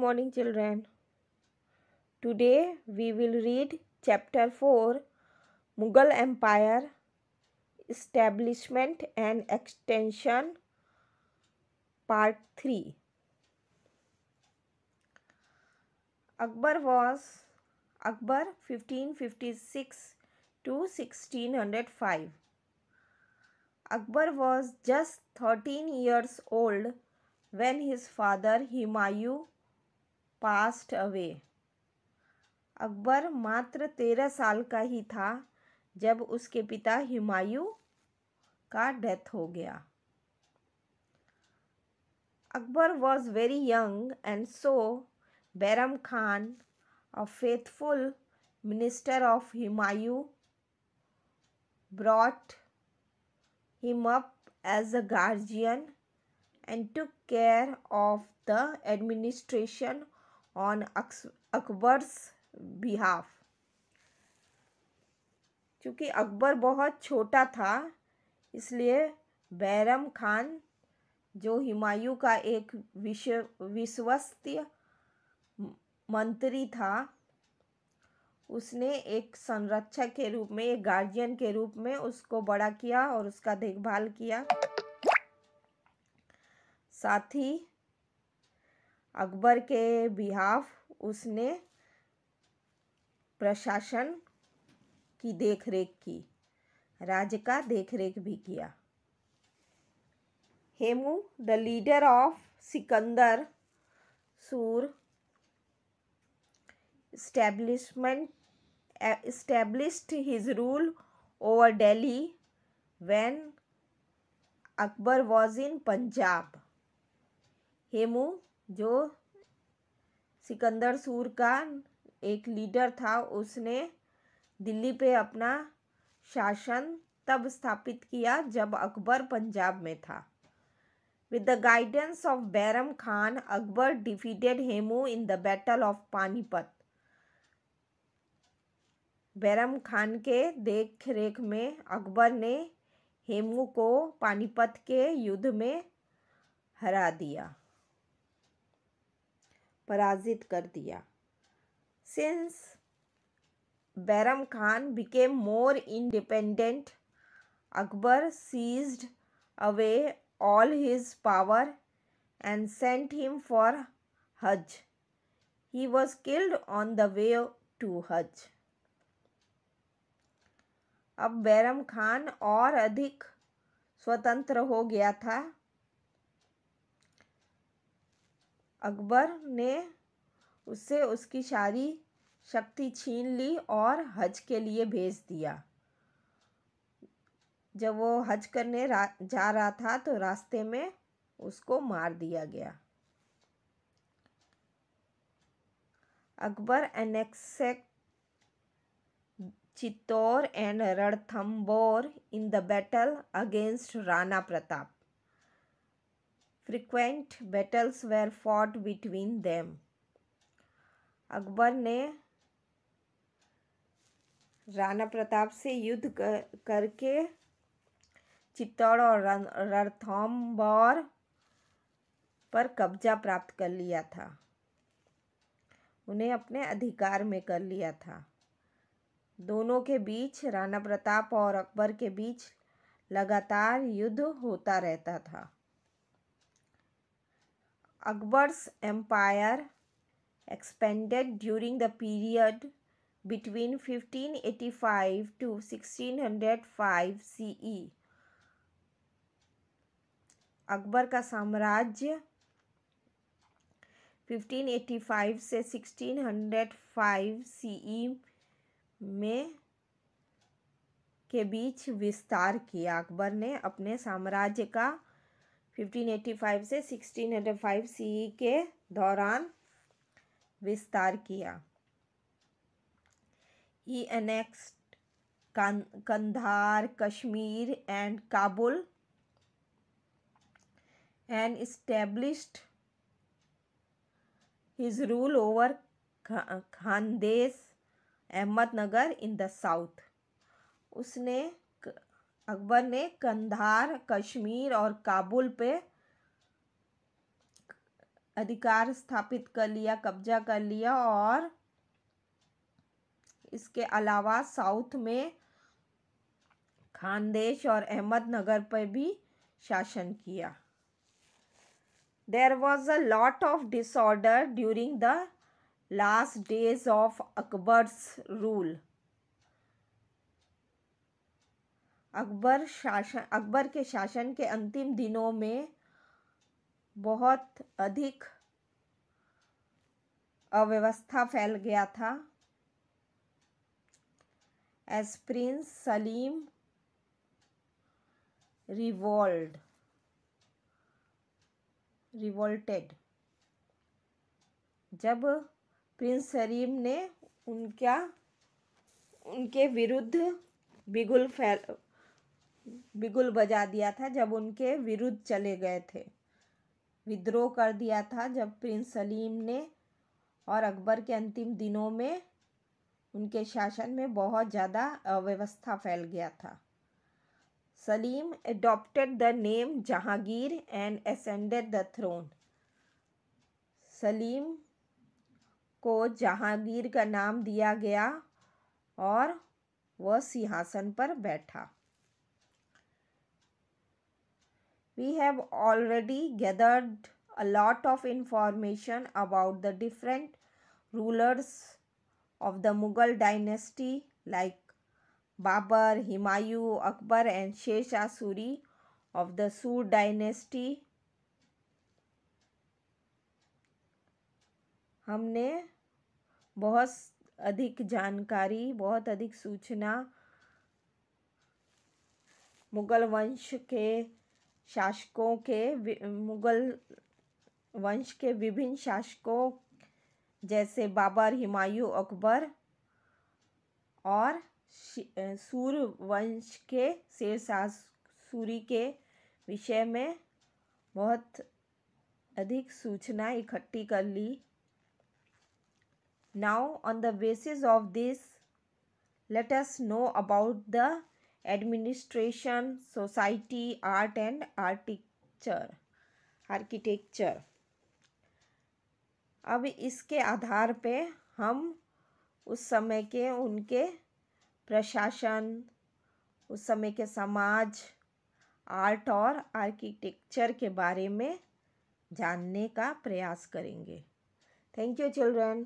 morning, children. Today we will read chapter 4, Mughal Empire, Establishment and Extension, part 3. Akbar 1556 to 1605. Akbar was just 13 years old when his father Humayun passed away. Akbar मात्र 13 साल का ही था जब उसके पिता हुमायूं का death हो गया. Akbar was very young and so Bairam Khan, a faithful minister of Humayun, brought him up as a guardian and took care of the administration on Akbar's behalf. चूँकि अकबर बहुत छोटा था इसलिए बैरम खान जो हुमायूं का एक विश्वस्त मंत्री था उसने एक संरक्षक के रूप में, एक गार्जियन के रूप में उसको बड़ा किया और उसका देखभाल किया. साथ ही अकबर के बिहाफ उसने प्रशासन की देखरेख की, राज्य का देखरेख भी किया. Hemu, the leader of Sikandar सूर, established his rule over Delhi when Akbar was in Punjab. Hemu जो सिकंदर सूर का एक लीडर था उसने दिल्ली पे अपना शासन तब स्थापित किया जब अकबर पंजाब में था. With the guidance of Bairam Khan, Akbar defeated Hemu in the Battle of Panipat. Bairam Khan के देख रेख में अकबर ने हेमू को पानीपत के युद्ध में हरा दिया, पराजित कर दिया. Since Bairam Khan became more independent, Akbar seized away all his power and sent him for Hajj. He was killed on the way to Hajj. अब बैरम खान और अधिक स्वतंत्र हो गया था. अकबर ने उससे उसकी सारी शक्ति छीन ली और हज के लिए भेज दिया. जब वो हज करने जा रहा था तो रास्ते में उसको मार दिया गया. Akbar annexed Chittor and Ranthambore in the battle against Rana Pratap. Frequent battles were fought between them. Akbar ने राणा प्रताप से युद्ध करके चित्तौड़ और रणथंबोर पर कब्जा प्राप्त कर लिया था, उन्हें अपने अधिकार में कर लिया था. दोनों के बीच, राणा प्रताप और अकबर के बीच लगातार युद्ध होता रहता था. Akbar's empire expanded during the period between 1585 to 1605 CE. Akbar का साम्राज्य 1585 से 1605 CE में के बीच विस्तार किया. अकबर ने अपने साम्राज्य का 1585 से 1605 CE के दौरान विस्तार किया. He annexed Kandahar, Kashmir and Kabul and established his rule over Khandesh, Ahmednagar in the south. Akbar ने कंधार, कश्मीर और काबुल पे अधिकार स्थापित कर लिया, कब्जा कर लिया, और इसके अलावा साउथ में खानदेश और अहमदनगर पर भी शासन किया। There was a lot of disorder during the last days of Akbar's rule. Akbar के शासन के अंतिम दिनों में बहुत अधिक अव्यवस्था फैल गया था। As Prince Salim revolted, जब प्रिंस सलीम ने उनके विरुद्ध बिगुल बजा दिया था, जब उनके विरुद्ध चले गए थे, विद्रोह कर दिया था जब प्रिंस सलीम ने, और अकबर के अंतिम दिनों में उनके शासन में बहुत ज़्यादा अव्यवस्था फैल गया था। Salim adopted the name Jahangir and ascended the throne. Salim को जहांगीर का नाम दिया गया और वह सिंहासन पर बैठा। We have already gathered a lot of information about the different rulers of the Mughal dynasty like Babur, Humayun, Akbar and Sher Shah Suri of the Sur dynasty. हमने बहुत अधिक जानकारी, बहुत अधिक सूचना मुगल वंश के विभिन्न शासकों जैसे बाबर, हुमायूं, अकबर और सूर वंश के शेर शाह सूरी के विषय में बहुत अधिक सूचना इकट्ठी कर ली। Now, on the basis of this, let us know about the administration, society, art and architecture. अब इसके आधार पे हम उस समय के उनके प्रशासन, उस समय के समाज, आर्ट और आर्किटेक्चर के बारे में जानने का प्रयास करेंगे। Thank you children.